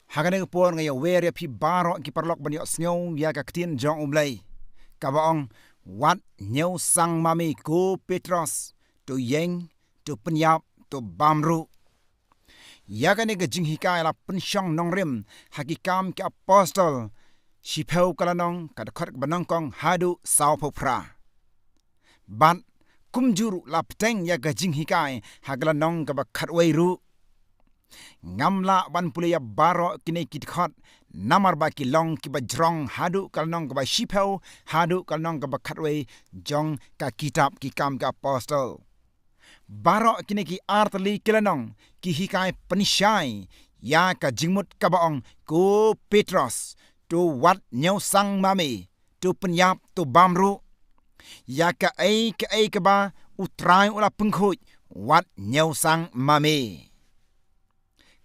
Hagane por ngaya were pi baro ki parlok banyo snyo ya ka ktin jong umlay. Kabaong wat niew sang mame Ko Petros to ieng to pyniap to bamru. Yagane ga jing hikay la pensyong nongrim hakikam ki apostol shipeu kalanong kadakot banong kong hadu sao popra. Ban kumjuru la peteng ya ga jing hikay haglanong ka bakatway ru. Ngamla ban pule ya baro kine kitkot namar ba kilong ki bajrong hadu kalnong ka ba shipeu hadu kalnong ka ba katwe jong ka kitab ki kam ka apostol baro kine ki artli kilanong ki hikai penishai ya ka jingmut ka baong Ko Petros to wat niew sang mame to pyniap to bamru ya ka ka ba utrai ula pengkhoj wat niew sang mame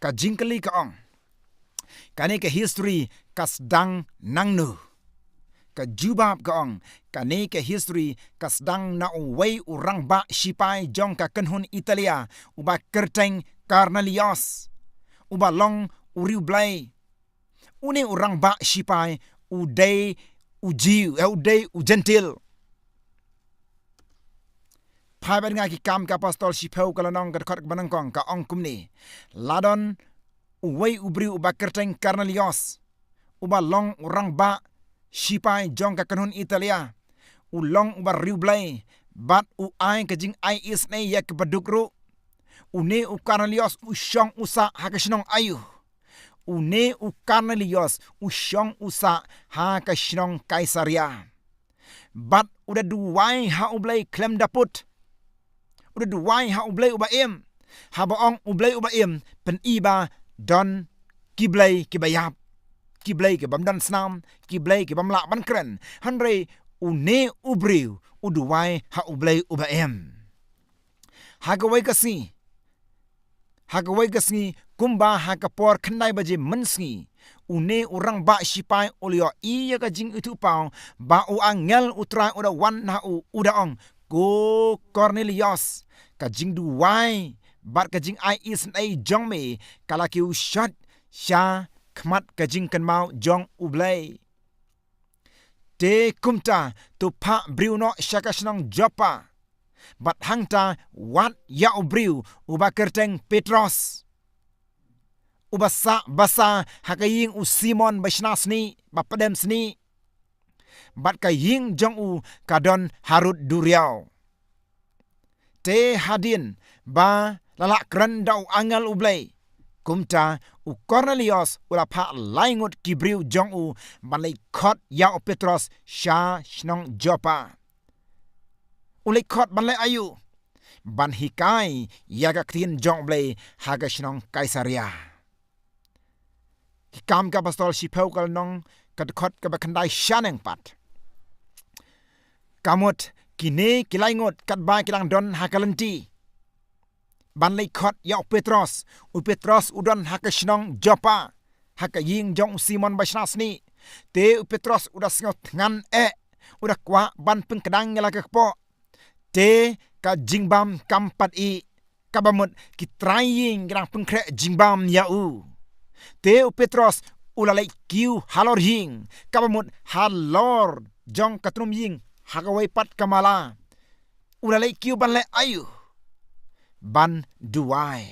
ka jingkali ka ong kane ka history kasdang nangnu ka jubab ka ong kane ka history kasdang na uway urang ba sipai jong ka kenhun Italia uba kerteng Cornelius uba long uriu blay une urang ba sipai uday ujiu uday ugentil Paiban nga ki kam ka apostol shipeu kalanong kadakot banangkong ka ong kumni. Ladon uway ubri uba kerteng Cornelius. Uba long urang ba shipai jong ka kanun Italia. Ulong uba riublay. Bat u ay kajing ay isne ya kepadukru. Une u Cornelius usyong usa hakasinong ayu. Une u Cornelius usyong usa hakasinong Kaisaria. Bat udah duway ha ublay klem daput. Udah duway ha ublay uba im. Ha baong ublay uba im. Pen iba don kiblay kibayap. Kiblay kibamdan snam. Kiblay kibamlak bankren. Hanre une ubriw. Uduway ha ublay uba im. Hagaway kasi. Hagaway kasi kumba hakapor kenday baje menski. Une urang ba sipai ulio iya ka jing itu pao. Ba u angel utrai uda wan na u udaong. Ko Cornelius ka jing duway bat ka jing ai is ai jong me kala ki ushat sha khmat ka jing kan mau jong ublay te kumta tu pa briuno shakashnong jopa bat hangta wat ya ubriu uba kerteng Petros ubasa basa hakaying u Simon bashnasni bapadem sni bat ka ying jong u kadon harut duriau te hadin ba lalak rendau angal ublay kumta u Cornelius ula pa laingut kibriu jong u balai khot ya u Petros sha shnong jopa ulai khot balai ayu ban hikai ya ga ktin jong blay haga shnong Kaisaria kam ka apostol shipeu kal nong kad khot ka bakandai shaneng pat kamut kine kilaingot katba kilang don hakalenti ban lei khot ya Petros u Petros udon hakashnong jopa hakaying jong Simon bashnasni te u Petros udah sngot ngan udah kwa ban pengkedang ngala kekpo te ka jingbam kampat i kabamut kitraying kilang pengkre jingbam ya u te u Petros ulalai kiu halor hing kabamut halor jong katrum ying hagaway pat kamala ulalay kiu ban le ayu ban duway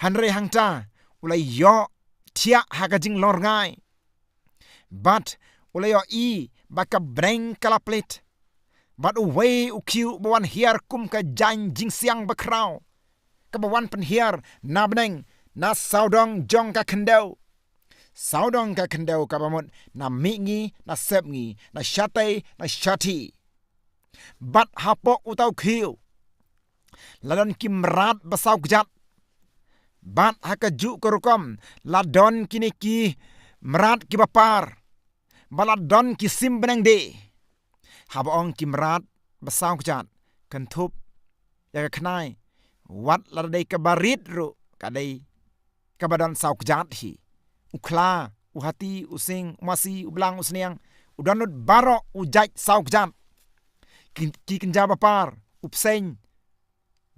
hanre hangta ulay yo tia hagajing lor ngai bat ulay yo i baka breng kalaplit bat uway u kiu bawan hiar kum ka jan jing siang bakraw kabawan pen hiar na beneng na saudong jong ka kendau saudong ka kendau kabamut na mingi na sepngi na shatay na shati bat hapo utaw khiu ladon kimrat basaw gjat bat hakaju korukom ladon kiniki merat ki bapar baladon ki simbeneng de habong kimrat basaw gjat kentup ya knai wat ladai kabarit ru kadai kabadon saw gjat hi ukla uhati using masi ublang usniang udanut baro ujaj saukjam ki kenjaba par upseng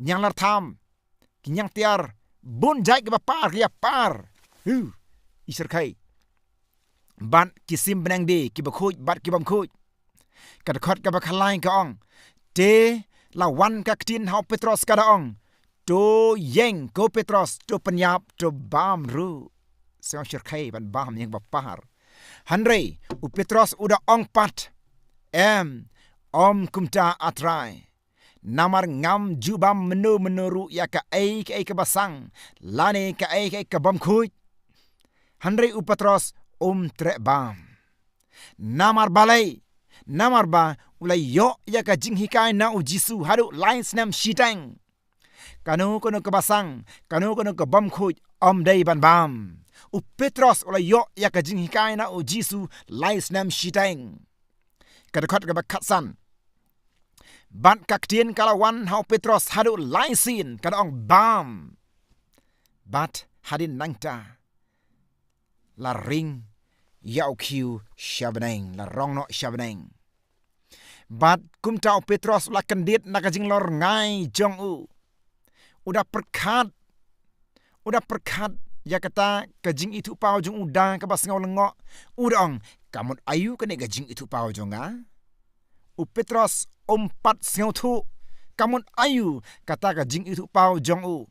nyang lartham kinyang tiar bun jai ke bapar ya par iserkai bat kisim benang de ki bakhuj bat ki bam khuj kad khot ka bakhalai ka ong te lawan ka ktin hau Petros kada ong to ieng Ko Petros to pyniap to bam ru seong serkai ban bam yang bapar hanrei u Petros udah ong pat om kumta atrai namar ngam jubam menuru ya ka ke basang lane ka ke bam khuj hanrei u Petros tre bam namar balai namar ba ulai yo ya ka jing hikai na u Jisu hadu lines nam shitang kanu kono ke basang kanu kono ke bam khuj dei ban bam u Petros ulai yo ya ka jing hikai na u Jisu lines nam shitang kada khot ka bakatsan ban kaktien kalawan hau Petros hadu laisin kada ong bam bat hadin nangta la ring yau kiu shabneng la rong no shabneng bat kumtau Petros la kendit nakajing lor ngai jong u udah perkat ya kata kajing itu pau jong udah ka basngau lengo udang kamut ayu kene kajing itu pau jonga u Petros pat sngau thu kamut ayu kata kajing itu pau jong u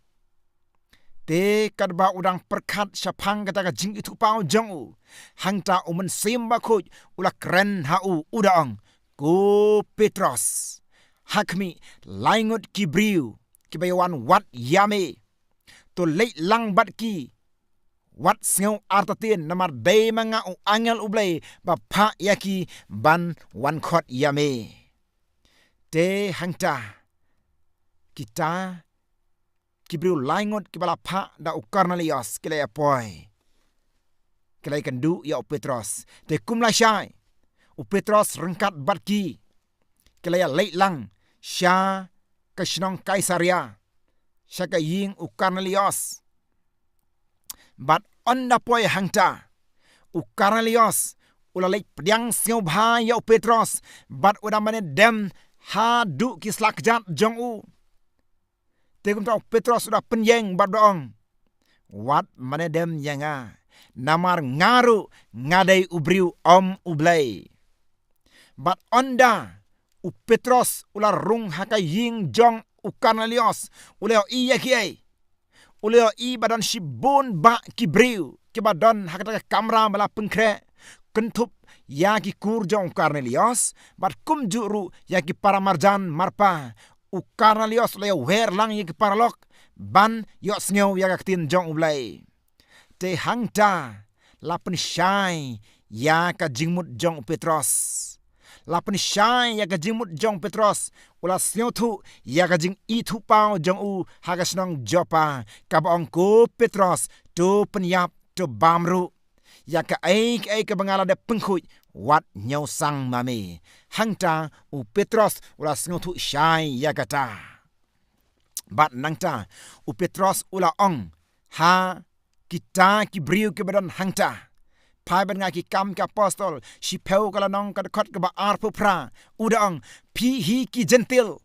te kadba udang perkat syapang kata kajing itu pau jong u hangta umen simba khuj ula kren hau udang Ko Petros hakmi laingut kibriu kibayawan wat yame to lei lang bat ki wat sngau artatin namar dei manga u angel ublei bapa yaki ban wan khot yame te hangta kita kibriu laingut kibala pha da u Cornelius kile apoy kile kandu ya u Petros te kumla syai u Petros rengkat batki kelaya leitlang sya kashnong Kaisaria syaka ying u Cornelius bat onda poy hangta u Cornelius ula leit pediang siau bha ya u Petros bat udah mane dem ha du kislak jat jong u tegum ta Petros udah penyeng bat doong wat mane dem yanga namar ngaru ngadai ubriu ublei bat onda u Petros ula rung haka ying jong u Cornelius uleo iya kiai uleo i badan shibun ba kibriu ki badan hakata kamera mala pengkre kentup ya ki kur jong Cornelius bat kum juru ya ki para marjan marpa u Cornelius leo wer lang ya ki paralok ban yo sneu ya kaktin jong ublai te hangta la pensyai ya ka jingmut jong Petros lapan syai ya ka jingmut jong Petros ula sneu thu ya ka jing itu pau jong u hagasnong jopa ka baong Ko Petros tu pyniap tu bamru ya ka ka bangala de pengkhuj wat nyau sang mame hangta u Petros ula sneu thu syai ya kata bat nangta u Petros ula ong ha kita kibriu ke badan hangta pai ban nga ki kam ka apostol si peu kala nong ka khot ka ba ar phra udang phi hi ki gentil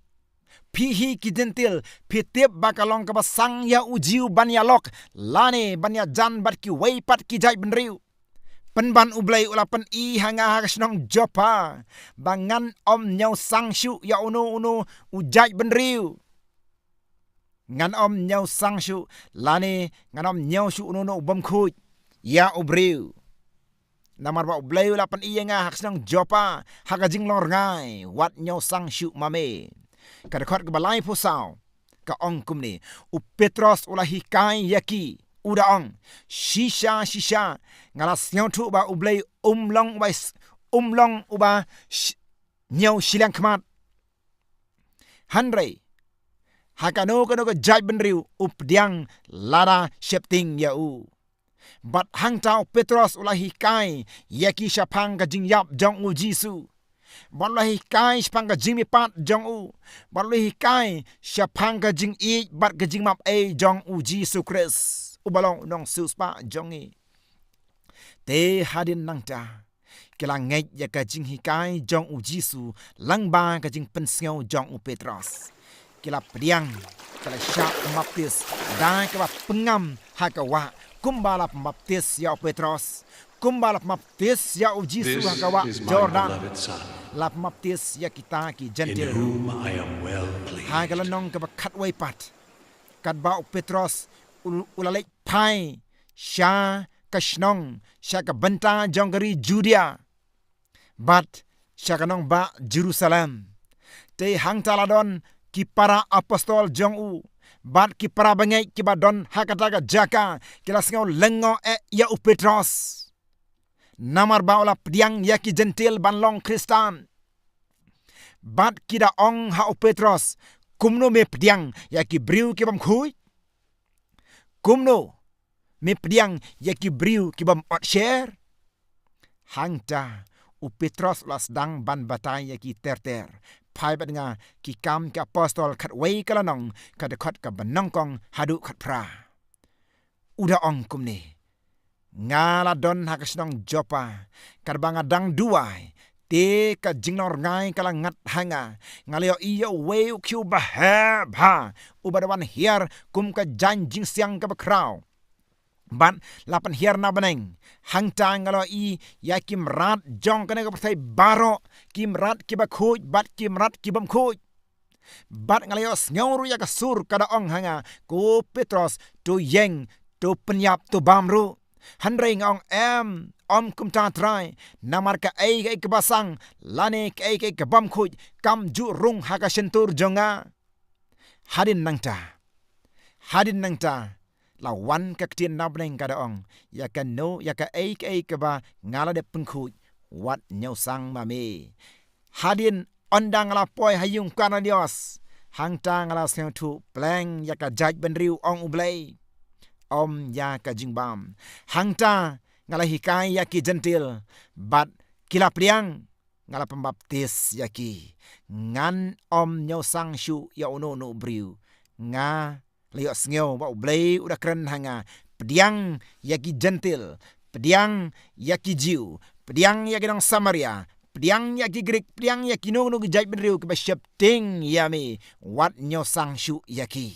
phi tep ba kalong ka ba sang ya ujiu ban ya lok lane ban ya jan bat ki wei pat ki jai ben riu pen ban ublai ulapan i hanga hasnong jopa bangan nyau sang shu ya uno ujai ben riu ngan nyau sang shu lane ngan nyau shu uno bam khuj ya ubriu namar ba ublai ulapan i nga hasnong jopa hakajing lor ngai wat nyau sang shu mame kada khot ka balai pusau ka ong kumni u Petros ula hikai yaki uda ong shisha ngala snyau thu ba ublai umlong uba nyau silang kmat hanrei hakano kano ka jai benriu updiang lada shepting ya u bat hangtau Petros ula hikai yaki syapang ka jingyap jong u Jisu Balai kai spang ka jing mi pat jong u balai kai syapang ka jing i bat ka jing map e jong u Jisu Kris u balong nong sus pa jong i te hadin nangta kelang ngai ya ka jing hikai jong u Jisu lang ba ka jing pensngau jong u Petros kila pediang kala syak maptis da ka ba pengam ha ka wa kumbala pembaptis ya Petros, kumbala pembaptis ya Yesus This kawa is my Jordan, beloved Son, la pembaptis ya kita ki in gentil. whom I am well pleased. Hai kalanong kabakat waipat, kadba Petros ulalek pai, sya kashnong, sya kabenta jonggeri Judea, bat sya kanong ba Jerusalem. Te hang taladon ki para apostol jong bat ki para bangai ki badon hakataga jaka kila sengau lengo ya Petros. Namar ba ola pediang ya ki gentil banlong Kristan. Bat kida ong ha Petros kumno me pediang ya ki briu ki bam khui. Kumno me pediang ya ki briu ki bam ot share. Hangta Petros la sedang ban batai ya ki ter. Pai bat nga ki kam ki apostol kat wei kalanong kat dekat ka benongkong hadu kat pra. Uda ong kumni. Ngala don hakasnong jopa kat banga dang duai te ka jingnor ngai kala ngat hanga ngalio iya wei kyu bah ba ubadawan hiar kum ka janjing siang ka bakrau. Ban lapan hiar na beneng hangta ngalo i ya kim rat jong kane ka pertai baro kim rat ki bakhuj bat kim rat ki bam khuj bat ngalio sngoru ya ka sur kada ong hanga Ko Petros to ieng to pyniap to bamru handrei ngong om kum ta trai namar ka ai ka basang lane ka ai ka bam khuj kam ju rung ha ka sentur jonga hadin nangta lawan ka ktien nabneng kada ong ya ka no ya ka ai ka ba ngala de pengkhu wat nyau sang mame hadin ondang la poi hayung kana dios hangta ngala seng tu pleng ya ka jaj benriu ong ublei om ya ka jingbam hangta ngala hikai ya ki gentil bat kila priang ngala pembaptis ya ki ngan om nyau sang shu ya ono no briu nga liok sngeu ba blei udah keren hanga pediang yaki gentil pediang yaki jiu pediang yaki dong Samaria pediang yaki Greek pediang yaki no gejai benriu ke basyap ting yami wat nyosang shu yaki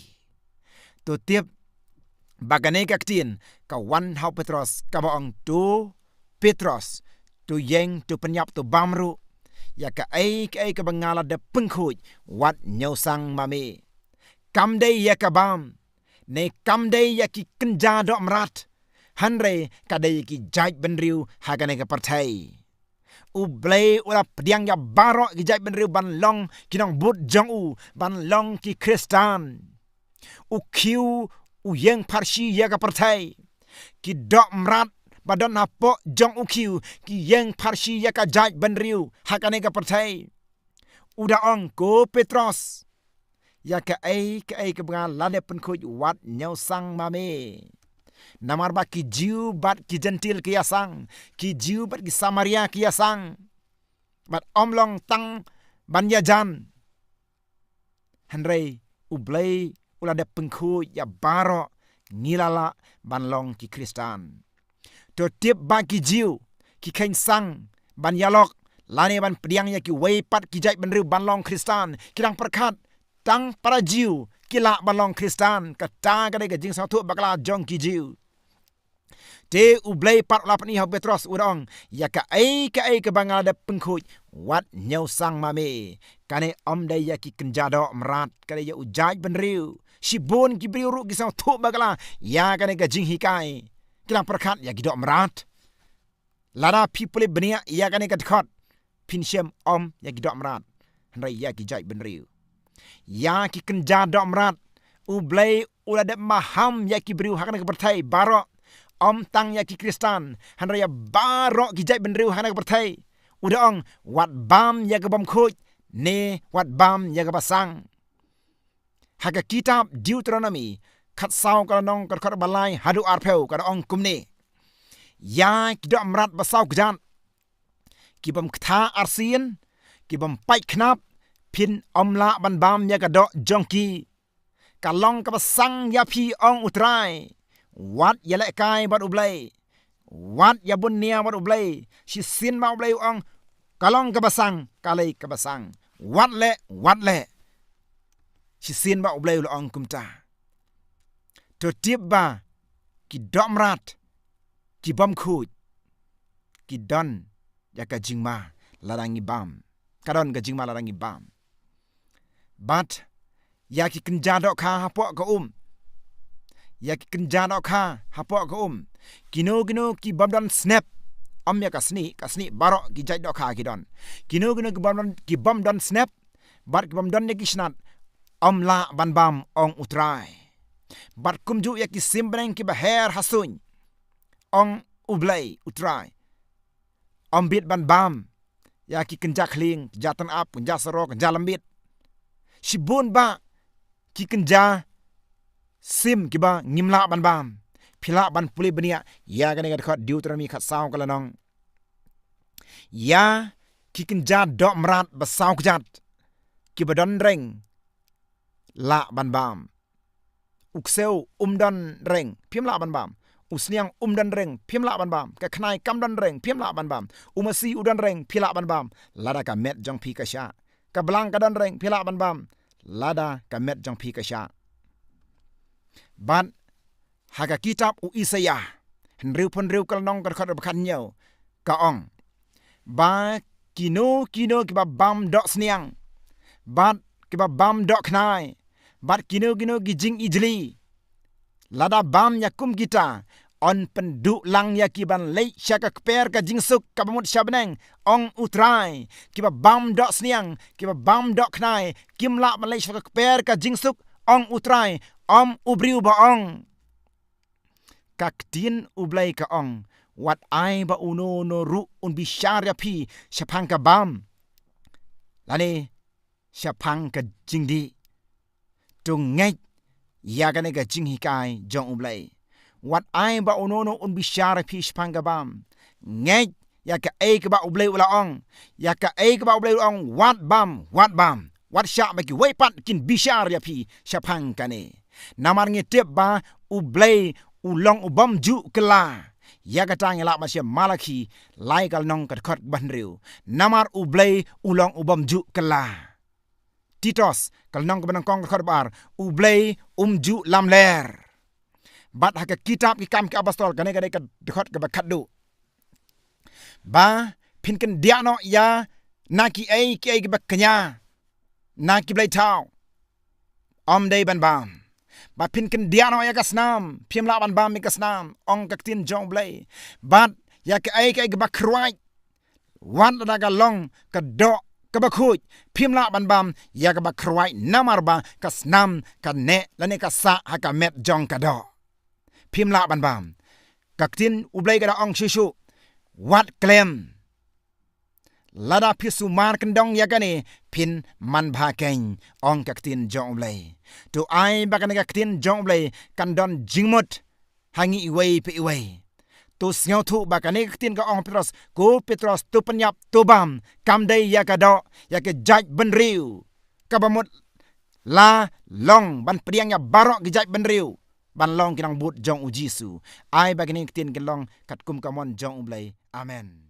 to tiap bagane kaktin ka wan hau Petros ka baong tu Petros tu ieng tu pyniap tu bamru ya ka ai ka bangala de pengkhuj wat nyosang mame kamdei ya kabam ne kamdei ya ki kenja dok merat hanre kadai ki jaj benriu hagane ka partai ublei ula pediang ya barok ki jaj benriu ban long kinong but jong ban long ki Kristan kiu yeng parsi ya ka partai ki dok merat badon hapo jong kiu ki yeng parsi ya ka jaj benriu hagane ka partai uda ong Ko Petros ya ka ai ke bengal lade pengkhuj wat nyau sang mame namar ba ki jiu bat ki gentil ki yasang ki jiu bat ki Samaria ki yasang bat omlong tang ban yajan hanrei ublei ulade pengkhuj ya baro ngilala banlong ki Kristan to tip ba ki jiu ki kain sang ban yalok lane ban pediang ya ki wei pat ki jai benriu banlong Kristan kirang perkat tang para jiu kila balong Kristan kata kadai ke jing satu bakala jong ki jiu te ublei pat lapan ni Petros udong ya ka ai ke bangal de pengkhuj wat nyau sang mame kane om dai ya ki kenjado merat kane ya ujaj benriu sibon ki briu ru ki satu bakala ya kane ke jing hikai kila perkat ya ki dok merat lada people benia ya kane ke dekat pinshem om ya ki dok merat hendai ya ki jaj benriu ya ki kenja dok merat ublei ulade maham ya ki briu hakana ke partai barok om tang ya ki Kristan hanra ya barok ki jai benriu hakana ke partai udaong wat bam ya ke bam khuj ne wat bam ya ke basang haga kitab Deuteronomy khat sau ka nong ka balai hadu arpeu ka ong kumne ya ki dok merat basau gjan ki bam kथा arsien ki bam pai knap pin omla ban bam ya ka dok jongki kalong ka basang ya phi ong utrai wat ya le kai bat ublei wat ya bunia bat ublei si sin ma ublei ong kalong ka basang kalai ka basang wat le si sin ma ublei ong kumta to tip ba ki domrat ki bom khuj ki don ya ka jingma larangi bam kadon ga jingma larangi bam bat ya ki kenjadok kha hapok ka ya ki kenjadok kha hapok ka kino ki bam don snap ya ka sni barok ki jai dok kha ki don kino ki bam don snap bat ki bam don ki snat la ban bam ong utrai bat kumju ya ki simbreng ki baher hasuny ong ublay utrai bit ban bam ya ki kenjak kling jatan ap kenja sorok kenja lembit sibun ba ki kenja sim ki ba ngimla ban bam phila ban puli benia ya gane ga khat Deuteronomy khat saw kalanong ya ki kenja dok merat basaw kjat ki badon reng la ban bam ukseu dan reng phim la ban bam usniang dan reng phim la ban bam ka khnai kam dan reng phim la ban bam umasi udan reng phila ban bam lada ka met jong phi ka sha ka blang ka dan reng phila ban bam lada ka met jong phi ka sha ban haga kitab Isaya henriu pon riu kal nong ka khat bakhan nyau ka ong ba kino ki ba bam dok sniang bat ki ba bam dok khnai bat kino gi jing ijli lada bam yakum kita on pendu lang ya ki ban lei syaka kper ka jingsuk ka bamut syabneng ong utrai ki ba bam dok sniang ki ba bam dok khnai kimla ban lei syaka kper ka jingsuk ong utrai ubriu ba ong kaktin ublay ka ong wat ai ba uno no ru un bishar ya pi syapang ka bam lani syapang ka jingdi tungai ya gane ga jing hikai jong ublay wat ai ba uno no un bishar pi syapang ka bam ngai ya ka ai ka ba ublay ula ong ya ka ai ka ba ublay ong wat bam wat syak ba ki wepat kin bishar ya pi syapang ka ne namar ngetep ba ublay ulong ubam ju kela ya katang elak masya Malaki lai kal nong kat khot banriu namar ublay ulong ubam ju kela Titos kal nong kebanang kong khot bar ublay ju lamler bat hak kitab ki kam ki apostol kane kat khot ke bakat du ba pinken diano ya naki ai ki baknya naki blay tau day ban bam ba pinken diano ya kasnam phim la ban bam mi kasnam ong kaktin jong blay bat ya ka ai ba khruai wan da ga long ka do ka ba khuj phim la ban bam ya ka ba khruai namar ba kasnam ka ne la ne ka sa ha ka met jong ka do phim la ban bam kaktin ublay ga ong shishu wat klem lada pisu mar kendong ya kane pin man bha keng ong kaktin jong blay tu ai ba kan kaktin jong blay kan don jingmut hangi iwei pe iwei tu sngau thu ba kan kaktin ka ong Petros Ko Petros tu pyniap tu bam kam dai ya ka do ya ke jaj benriu ka bamut la long ban priang ya barok ge jaj benriu ban long kinang but jong ujisu ai ba kan kaktin ke long kat kum kamon jong blay amen.